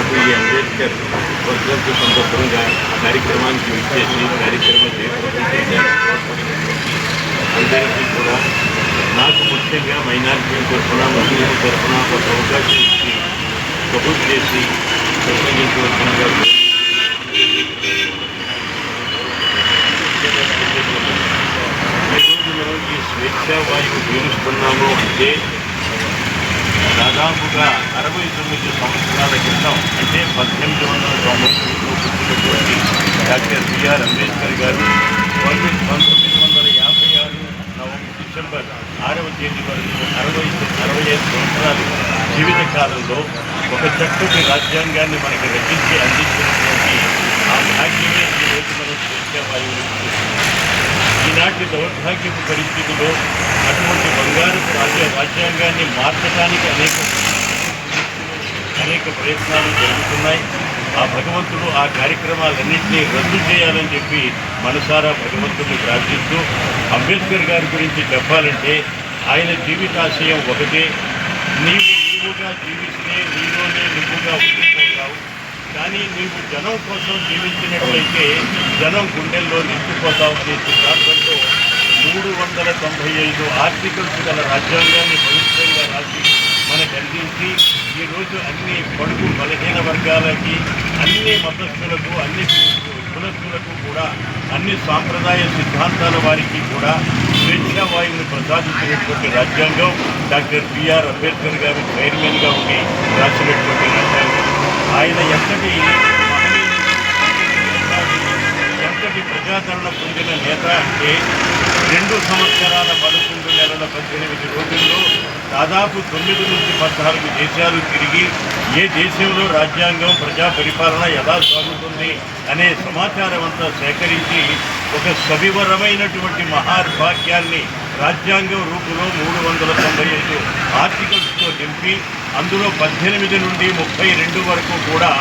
ఈరోజు ఈ అంబేద్కర్ వర్ధంతి సందర్భంగా కార్యక్రమానికి విచ్చేసి కార్యక్రమం చేశారు. అందరికీ కూడా నాకు ముఖ్యంగా మైనారిటీల తరఫున ముస్లింల తరఫున ఒక అవకాశం ఇచ్చి కబూల్ చేసి ప్రసంగించవలసిందిగా ఈరోజు మనం ఈ స్వేచ్ఛా వాయువు పీలుస్తున్నాము అంటే దాదాపుగా 69 సంవత్సరాల క్రితం అంటే 1893లో పుట్టినటువంటి డాక్టర్ బిఆర్ అంబేద్కర్ గారు 1956 డిసెంబర్ 6వ తేదీ వరకు 65 సంవత్సరాలు జీవిత కాలంలో ఒక చక్కటి రాజ్యాంగాన్ని మనకి రచించి అందించినటువంటి ఆ భాగ్యమే ఈరోజు మనం స్వేచ్ఛా వాయువుని ఈనాటి దౌర్భాగ్యపు పరిస్థితుల్లో అటువంటి బంగారపు రాజ్యాంగాన్ని మార్చడానికి అనేక ప్రయత్నాలు జరుగుతున్నాయి. ఆ భగవంతుడు ఆ కార్యక్రమాలన్నింటినీ రద్దు చేయాలని చెప్పి మనసారా భగవంతుడిని ప్రార్థిస్తూ, అంబేద్కర్ గారి గురించి చెప్పాలంటే ఆయన జీవితాశయం ఒకటే, నీవుగా జీవిస్తే నీలోనే నువ్వుగా ఉండిపోతావు, కానీ నీవు జనం కోసం జీవించినట్లయితే జనం గుండెల్లో నిండిపోతావు అనే సిద్ధాంతంతో 395 ఆర్టికల్స్ గల రాజ్యాంగాన్ని పవిత్రంగా రాసి మనకు అందించి ఈరోజు అన్ని బడుగు బలహీన వర్గాలకి, అన్ని మతస్థులకు, అన్ని కులస్తులకు కూడా, అన్ని సాంప్రదాయ సిద్ధాంతాల వారికి కూడా స్వేచ్ఛా వాయువుని ప్రసాదించినటువంటి రాజ్యాంగం డాక్టర్ బిఆర్ అంబేద్కర్ గారు చైర్మన్గా ఉండి రాసినటువంటి రాజ్యాంగం. ఆయన ఎంతటి ప్రజాదరణ పొందిన నేత అంటే 2 సంవత్సరాల 11 నెలల 18 రోజుల్లో దాదాపు 9 నుంచి 14 దేశాలు తిరిగి ఏ దేశంలో రాజ్యాంగం ప్రజా పరిపాలన ఎలా సాగుతుంది అనే సమాచారం అంతా సేకరించి ఒక సవివరమైనటువంటి మహార్భాగ్యాన్ని రాజ్యాంగం రూపంలో 395 ఆర్టికల్స్తో నింపి అందులో 18 నుండి 32 వరకు కూడా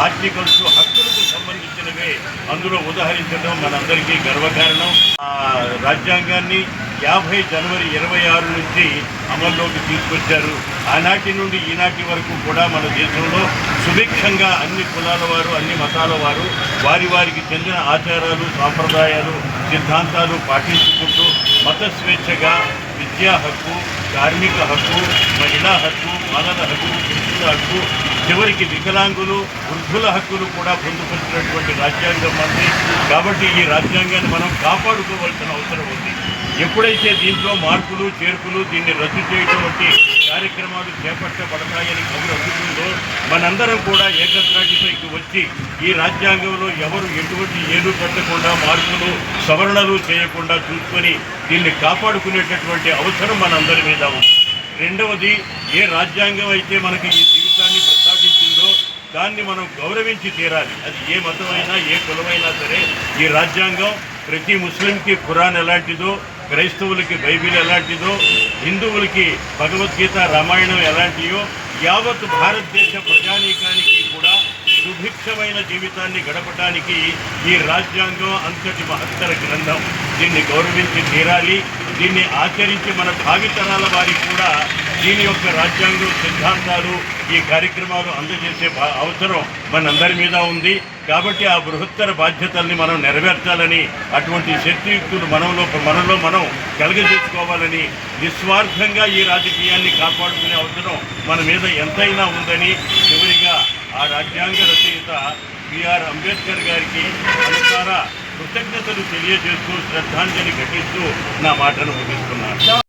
ఆర్టికల్స్ హక్కులకు సంబంధించినవే అందులో ఉదహరించడం మనందరికీ గర్వకారణం. ఆ రాజ్యాంగాన్ని 50 జనవరి 26 నుంచి అమల్లోకి తీసుకొచ్చారు. ఆనాటి నుండి ఈనాటి వరకు కూడా మన దేశంలో సుభిక్షంగా అన్ని కులాల వారు, అన్ని మతాల వారు వారికి చెందిన ఆచారాలు, సాంప్రదాయాలు, సిద్ధాంతాలు పాటించుకుంటూ మత స్వేచ్ఛగా విద్యా హక్కు, కార్మిక హక్కు, మహిళా హక్కు, బాలల హక్కు, పురుషుల హక్కు, చివరికి వికలాంగులు, వృద్ధుల హక్కులు కూడా పొందుపరిచినటువంటి రాజ్యాంగం ఉంది. కాబట్టి ఈ రాజ్యాంగాన్ని మనం కాపాడుకోవాల్సిన అవసరం ఉంది. ఎప్పుడైతే దీంట్లో మార్పులు చేర్పులు దీన్ని రద్దు చేయడం వంటి కార్యక్రమాలు చేపట్టబడతాయని కబురు అందుతుందో మనందరం కూడా ఏకత్రాటిపైకి వచ్చి ఈ రాజ్యాంగంలో ఎవరు ఎటువంటి ఏలు పెట్టకుండా మార్పులు సవరణలు చేయకుండా చూసుకొని దీన్ని కాపాడుకునేటటువంటి అవసరం మనందరి మీద ఉంది. రెండవది, ఏ రాజ్యాంగం అయితే మనకి ఈ జీవితాన్ని ప్రసాదించిందో దాన్ని మనం గౌరవించి తీరాలి. అది ఏ మతమైనా ఏ కులమైనా సరే ఈ రాజ్యాంగం ప్రతి ముస్లింకి ఖురాన్ ఎలాంటిదో, క్రైస్తవులకి బైబిల్ ఎలాంటిదో, హిందువులకి భగవద్గీత రామాయణం ఎలాంటియో యావత్ భారతదేశ ప్రజానీకానికి కూడా సుభిక్షమైన జీవితాన్ని గడపడానికి ఈ రాజ్యాంగం అంతటి మహత్తర గ్రంథం. దీన్ని గౌరవించి తీరాలి. దీన్ని ఆచరించి మన భావితరాల వారికి కూడా దీని యొక్క రాజ్యాంగం సిద్ధాంతాలు ఈ కార్యక్రమాలు అందజేసే అవసరం మనందరి మీద ఉంది. కాబట్టి ఆ బృహత్తర బాధ్యతల్ని మనం నెరవేర్చాలని, అటువంటి శక్తియుక్తులు మనలో మనం కలగజేసుకోవాలని, నిస్వార్థంగా ఈ రాజకీయాన్ని కాపాడుకునే అవసరం మన మీద ఎంతైనా ఉందని చివరిగా ఆ రాజ్యాంగ రచయిత బిఆర్ అంబేద్కర్ గారికి అనుసార కృతజ్ఞతలు తెలియజేస్తూ శ్రద్ధాంజలి ఘటిస్తూ నా మాటను ముగిస్తున్నాను.